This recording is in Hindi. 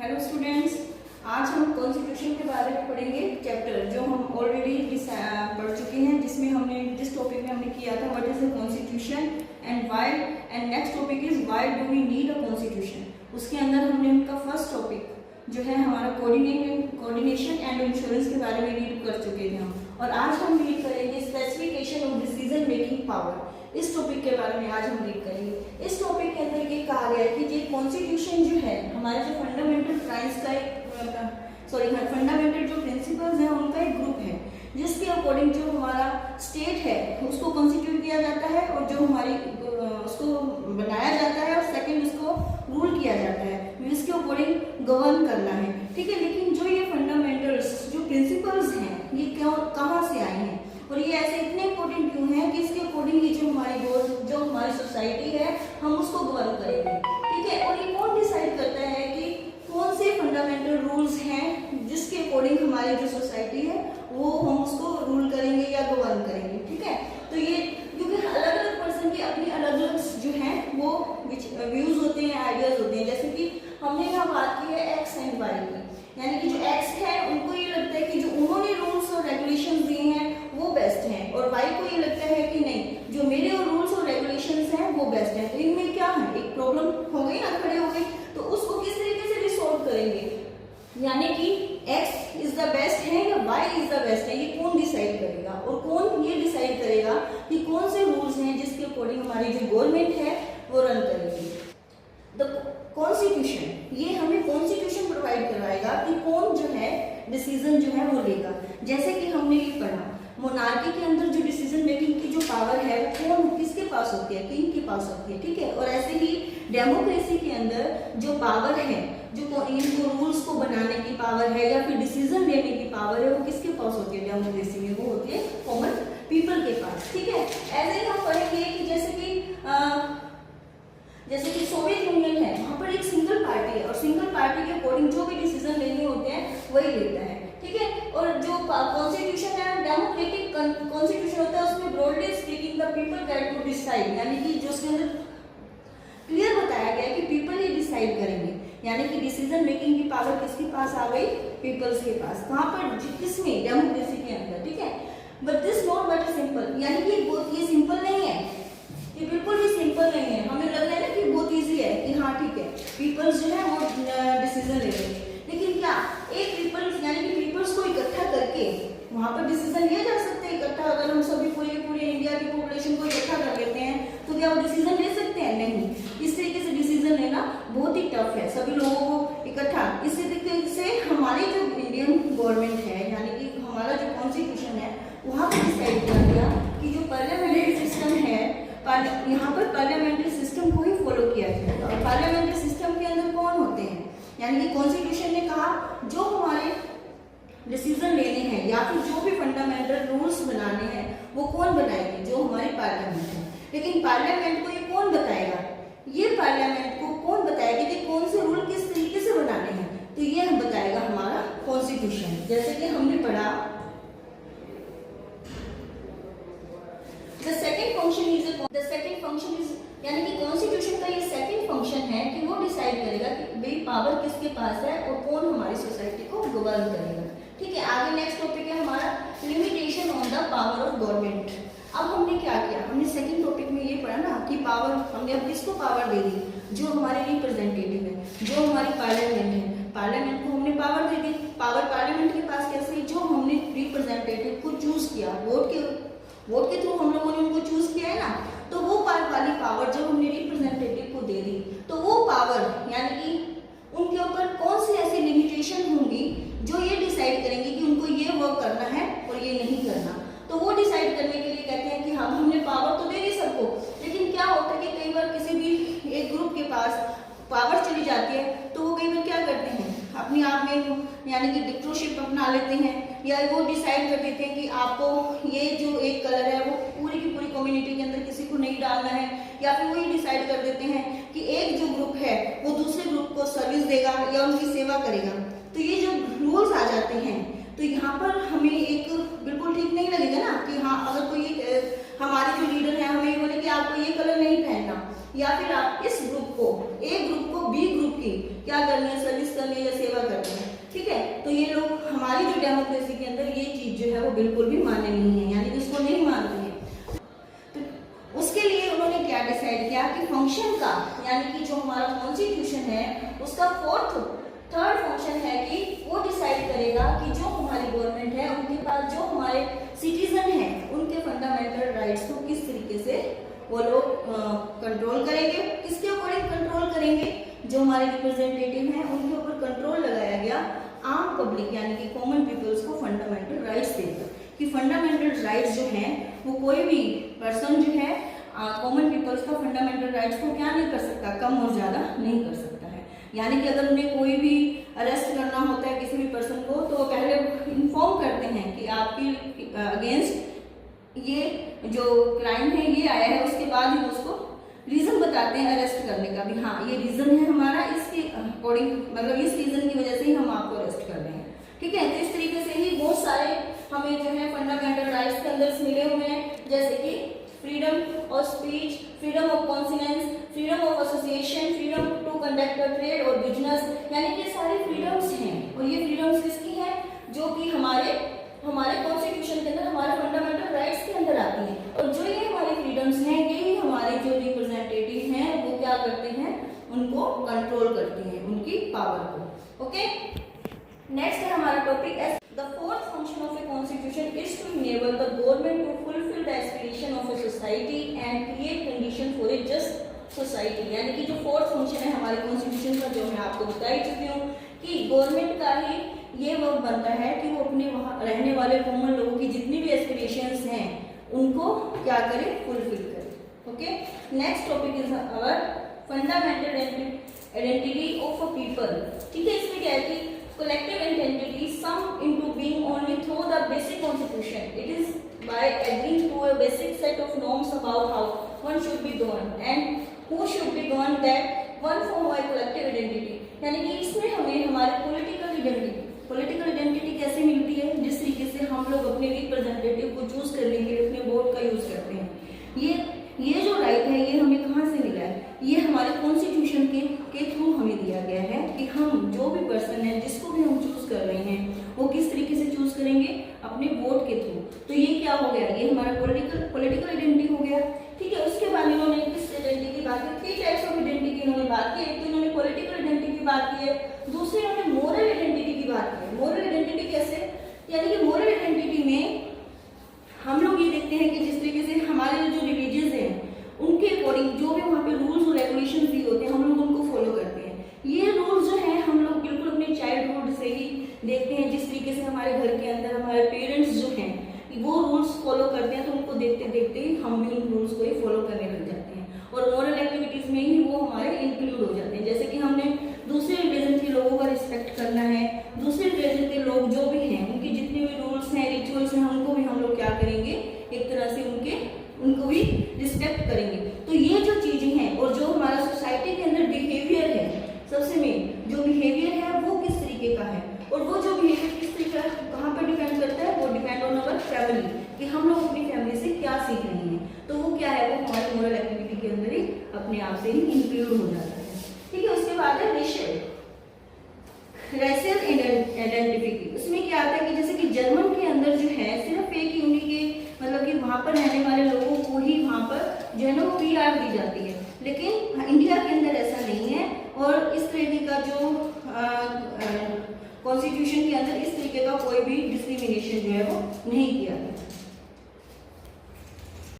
हेलो स्टूडेंट्स, आज हम कॉन्स्टिट्यूशन के बारे में पढ़ेंगे। चैप्टर जो हम ऑलरेडी पढ़ चुके हैं, जिसमें हमने जिस टॉपिक में हमने किया था what is the constitution and why, and next topic is why do we need a constitution. उसके अंदर हमने उनका फर्स्ट टॉपिक जो है हमारा कोऑर्डिनेशन एंड इंश्योरेंस के बारे में रीड कर चुके थे हम, और आज हम रीड करेंगे specification of decision making power. इस टॉपिक के बारे में आज हम रीड करेंगे। इस टॉपिक के अंदर ये कहा गया है कि ये कॉन्स्टिट्यूशन जो है हमारे जो फंडामेंटल राइट्स का फंडामेंटल जो प्रिंसिपल्स हैं उनका एक ग्रुप है, जिसके अकॉर्डिंग जो हमारा स्टेट है उसको कॉन्स्टिट्यूट किया जाता है, और जो हमारी उसको बनाया जाता है, और सेकंड उसको रूल किया जाता है, इसके अकॉर्डिंग गवर्न करना है। ठीक है, लेकिन जो ये फंडामेंटल्स जो प्रिंसिपल्स हैं ये क्यों कहाँ से आए हैं, और ये ऐसे इतने इम्पोर्टेंट क्यों हैं कि इसके अकॉर्डिंग ये जो हमारी सोसाइटी है हम उसको गवर्न करेंगे। ठीक है, और ये कौन डिसाइड करता है कि कौन से फंडामेंटल रूल्स हैं जिसके अकॉर्डिंग हमारी जो सोसाइटी है वो हम उसको रूल करेंगे या गवर्न करेंगे। ठीक है, तो ये क्योंकि अलग अलग पर्सन की अपनी अलग अलग जो हैं वो व्यूज होते हैं, आइडियाज होते हैं। जैसे कि हमने यहाँ बात की है एक्स एंड वाई की, यानी कि जो एक्स है उनको ये लगता है कि जो उन्होंने रूल्स और रेगुलेशन दिए हैं वो बेस्ट हैं, और वाई को ये लगता है कि नहीं, जो मेरे और रूल्स और रेगुलेशंस हैं वो बेस्ट हैं। तो इनमें क्या है, एक प्रॉब्लम हो गई ना, खड़े हो गई, तो उसको किस तरीके से रिसॉल्व करेंगे, यानी कि एक्स इज द बेस्ट है या वाई इज द बेस्ट है, ये कौन डिसाइड करेगा, और कौन ये डिसाइड करेगा कि कौन से रूल्स हैं जिसके अकॉर्डिंग हमारी जो गवर्नमेंट है वो रन करेगी। द कॉन्स्टिट्यूशन, ये हमें कॉन्स्टिट्यूशन प्रोवाइड करवाएगा कि कौन जो है डिसीजन जो है वो लेगा। जैसे कि हमने ये पढ़ा, मोनार्की के अंदर जो डिसीजन मेकिंग की जो पावर है वो कौन किसके पास होती है, किंग के पास होती है। ठीक है, और ऐसे ही डेमोक्रेसी के अंदर जो पावर है, जो इनको रूल्स को बनाने की पावर है या फिर डिसीजन लेने की पावर है, वो किसके पास होती है डेमोक्रेसी में, वो होती है कॉमन पीपल के पास। ठीक है, ऐसे ही हम पढ़ेंगे कि जैसे कि सोवियत यूनियन है, वहां पर एक सिंगल पार्टी है, और सिंगल पार्टी के अकॉर्डिंग जो भी डिसीजन लेने होते हैं वही लेता है। ठीक है, और जो कॉन्स्टिट्यूशन है डेमोक्रेटिक कॉन्स्टिट्यूशन होता है, उसमें broadly speaking the people get to decide, यानी कि जो उसके अंदर क्लियर बताया गया है कि पीपल ही डिसाइड करेंगे, यानी कि डिसीजन मेकिंग की पावर किसके पास आ गई, पीपल्स के पास, वहां पर किसमें, डेमोक्रेसी के अंदर। ठीक है, but this not very simple, यानी कि ये सिंपल नहीं है, ये बिल्कुल भी सिंपल नहीं है। हमें लग रहा है ना कि बहुत इजी है कि हाँ ठीक है पीपल्स जो है वो डिसीजन ले रहे हैं, लेकिन क्या एक पीपल्स यानी कि पीपल्स को इकट्ठा करके वहां पर डिसीजन लिया जा सकते हैं इकट्ठा? अगर हम सभी पूरे इंडिया की पॉपुलेशन को इकट्ठा कर लेते हैं तो क्या वो डिसीजन ले सकते हैं? नहीं, इस तरीके से डिसीजन लेना बहुत ही टफ है, सभी लोगों को इकट्ठा। इसी तरीके से हमारी जो इंडियन गवर्नमेंट है, यानी कि हमारा जो कॉन्स्टिट्यूशन है, वहां पर डिसाइड किया गया कि जो पार्लियामेंट्री सिस्टम है, यहाँ पर पार्लियामेंट्री सिस्टम को ही फॉलो किया जाएगा। और पार्लियामेंट्री सिस्टम के अंदर कौन होते हैं, यानी कि कॉन्स्टिट्यूशन ने कहा जो हमारे डिसीजन लेने हैं या फिर जो भी फंडामेंटल रूल्स बनाने हैं वो कौन बनाएगी, जो हमारी पार्लियामेंट है। लेकिन पार्लियामेंट को ये कौन बताएगा, ये पार्लियामेंट को कौन बताएगा कि कौन से रूल किस तरीके से बनाने हैं, तो ये हम बताएगा हमारा कॉन्स्टिट्यूशन। जैसे कि हमने पढ़ा द सेकंड फंक्शन इज यानी कि कॉन्स्टिट्यूशन का ये सेकंड फंक्शन है कि वो डिसाइड करेगा कि भाई पावर किसके पास है और कौन हमारी सोसाइटी को गवर्न करेगा। ठीक है, आगे नेक्स्ट टॉपिक है हमारा limitation on the power of government. अब हमने क्या किया, हमने सेकंड टॉपिक में ये पढ़ा ना कि पावर हमने अब किसको पावर दे दी, जो हमारे रिप्रेजेंटेटिव है, जो हमारी पार्लियामेंट है, पार्लियामेंट को हमने पावर दे दी। पावर पार्लियामेंट के पास कैसे, जो हमने रिप्रेजेंटेटिव को चूज किया, वोट के थ्रू हम लोगों ने उनको चूज किया है ना, तो वो वाली पावर जब हमने रिप्रेजेंटेटिव को दे दी, तो वो पावर यानी कि उनके ऊपर कौन सी ऐसी लिमिटेशन होंगी जो ये डिसाइड करेंगे कि उनको ये वर्क करना है और ये नहीं करना। तो वो डिसाइड करने के लिए कहते हैं कि हम हमने पावर तो दे दी सबको, लेकिन क्या होता है कि कई बार किसी भी एक ग्रुप के पास पावर चली जाती है तो वो कई बार क्या करते हैं, अपने आप में यानी कि डिक्टेटरशिप अपना लेते हैं, या वो डिसाइड कर देते हैं कि आपको ये जो एक कलर है वो पूरी की पूरी कम्युनिटी के अंदर किसी को नहीं डालना है, या फिर वो ये डिसाइड कर देते हैं कि एक जो ग्रुप है वो दूसरे ग्रुप को सर्विस देगा या उनकी सेवा करेगा। तो ये जो रूल्स आ जाते हैं तो यहाँ पर हमें एक बिल्कुल ठीक नहीं लगेगा ना कि हाँ अगर कोई हमारे जो लीडर है हमें बोले कि आपको ये कलर नहीं पहनना, या फिर आप इस ग्रुप को, ए ग्रुप को बी ग्रुप की क्या करनी है, सर्विस करनी है या ये लोग हमारी जो डेमोक्रेसी के अंदर ये चीज जो है वो बिल्कुल भी मान्य नहीं है, यानी कि इसको नहीं मानते हैं। तो उसके लिए उन्होंने क्या डिसाइड किया कि फंक्शन का, यानी कि जो हमारा कॉन्स्टिट्यूशन है उसका थर्ड फंक्शन है कि वो डिसाइड करेगा कि जो हमारी गवर्नमेंट है उनके पास जो हमारे सिटीजन हैं उनके फंडामेंटल राइट्स को किस तरीके से वो लोग कंट्रोल करेंगे, किसके अकॉर्डिंग कंट्रोल करेंगे, जो हमारे रिप्रेजेंटेटिव हैं उनके ऊपर कंट्रोल लगाया गया आम पब्लिक यानी कि कॉमन पीपल्स को फंडामेंटल राइट्स देकर, कि फंडामेंटल राइट्स जो हैं वो कोई भी पर्सन जो है कॉमन पीपल्स का फंडामेंटल राइट्स को क्या नहीं कर सकता, कम और ज़्यादा नहीं कर सकता है। यानी कि अगर उन्हें कोई भी अरेस्ट करना होता है किसी भी पर्सन को तो पहले इन्फॉर्म करते हैं कि आपके अगेंस्ट ये जो क्राइम है ये आया है, उसके बाद ही उसको रीजन बताते हैं अरेस्ट करने का भी, हाँ ये रीजन है हमारा, इसके अकॉर्डिंग मतलब इस रीजन की वजह से ही हम आपको अरेस्ट कर रहे हैं। ठीक है, तो इस तरीके से ही बहुत सारे हमें जो है फंडामेंटल राइट्स के अंदर मिले हुए हैं, जैसे कि freedom of speech, freedom of conscience, freedom of association, freedom to conduct trade और बिजनेस, यानी कि सारे फ्रीडम्स हैं। और ये फ्रीडम्स किसकी हैं, जो कि हमारे कॉन्स्टिट्यूशन के अंदर हमारे फंडामेंटल राइट्स के अंदर आती हैं। और जो ये हमारे फ्रीडम्स हैं यही हमारे जो रिप्रेजेंटेटिव हैं वो क्या करते हैं, उनको कंट्रोल करते हैं, उनकी पावर को। ओके, नेक्स्ट है हमारा टॉपिक है the fourth function of a constitution is to enable the government to fulfil the aspiration of a society and create condition for a just society. यानी कि जो फोर्थ फंक्शन है हमारे कॉन्स्टिट्यूशन का, जो मैं आपको बता ही चुकी हूँ कि गवर्नमेंट का ही ये वर्क बनता है कि वो अपने वहाँ रहने वाले कॉमन लोगों की जितनी भी एस्पिरेशंस हैं उनको क्या करे, फुलफिल करे। Okay, next topic is our fundamental identity of a people. ठीक है, इसमें क्या है कि collective identity summed into being only through the basic constitution. It is by agreeing to a basic set of norms about how one should be governed and who should be governed that one form by collective identity. यानी कि इसमें हमें हमारे पॉलिटिकल आइडेंटिटी कैसे मिलती है, जिस तरीके से हम लोग अपने रिप्रेजेंटेटिव को चूज करने के लिए अपने वोट का यूज करते हैं। ये जो राइट है ये हमें कहाँ से मिला है, ये हमारे कॉन्स्टिट्यूशन के थ्रू हमें दिया गया है कि हम जो भी पर्सन है जिसको भी हम चूज कर रहे हैं वो किस तरीके से चूज करेंगे, अपने वोट के थ्रू। तो ये क्या हो गया, ये हमारा पॉलिटिकल आइडेंटिटी हो गया। ठीक है, उसके बाद इन्होंने किस आइडेंटिटी की बात की, 3 टाइप्स ऑफ आइडेंटिटी की इन्होंने बात की। एक तो इन्होंने पॉलिटिकल आइडेंटिटी की बात की है, दूसरी इन्होंने मोरल आइडेंटिटी की बात की है। मोरल आइडेंटिटी कैसे, यानी कि मोरल आइडेंटिटी में हम लोग ये देखते हैं कि जिस तरीके से हमारे जो रिलीजियस हैं उनके अकॉर्डिंग जो भी वहाँ पे रूल्स और रेगुलेशन भी होते हैं हम लोग उनको फॉलो करते हैं। ये रूल्स जो हैं हम लोग बिल्कुल अपने चाइल्डहुड से ही देखते हैं, जिस तरीके से हमारे घर के अंदर हमारे पेरेंट्स जो हैं वो रूल्स फॉलो करते हैं, तो उनको देखते देखते ही हम भी उन रूल्स को ही फॉलो करने लग जाते हैं और मॉरल एक्टिविटीज में ही वो हमारे इंक्लूड हो जाते हैं। जैसे कि हमने दूसरे रिलीजन के लोगों का रिस्पेक्ट करना है, दूसरे रिलीजन के लोग जो भी हैं उनके जितने भी रूल्स हैं रिचुअल्स हैं उनको भी हम लोग क्या करेंगे, एक तरह से उनको भी रिस्पेक्ट करेंगे। तो ये जो चीजें हैं और जो हमारा सोसाइटी के अंदर बिहेवियर है, सबसे मेन जो बिहेवियर है वो किस तरीके का है, और वो जो बिहेवियर किस तरीके का कहाँ पर डिपेंड करता है, वो डिपेंड ऑन अवर फैमिली, कि हम लोग अपनी फैमिली से क्या सीख रहे हैं। तो वो क्या है, वो हमारे मोरल एक्टिविटी के अंदर ही अपने आप से ही इंक्लूड हो जाता है। ठीक है, उसके बाद है रेशियल आइडेंटिटी। उसमें क्या आता है कि जैसे कि जर्मन के अंदर जो है सिर्फ एक ही उन्हीं के मतलब कि वहाँ पर रहने वाले लोगों को ही वहाँ पर जो है ना वो PR दी जाती है, लेकिन इंडिया के अंदर ऐसा नहीं है। और इस तरीके का जो कॉन्स्टिट्यूशन के अंदर इस तरीके का कोई भी डिस्क्रिमिनेशन जो है वो नहीं किया गया।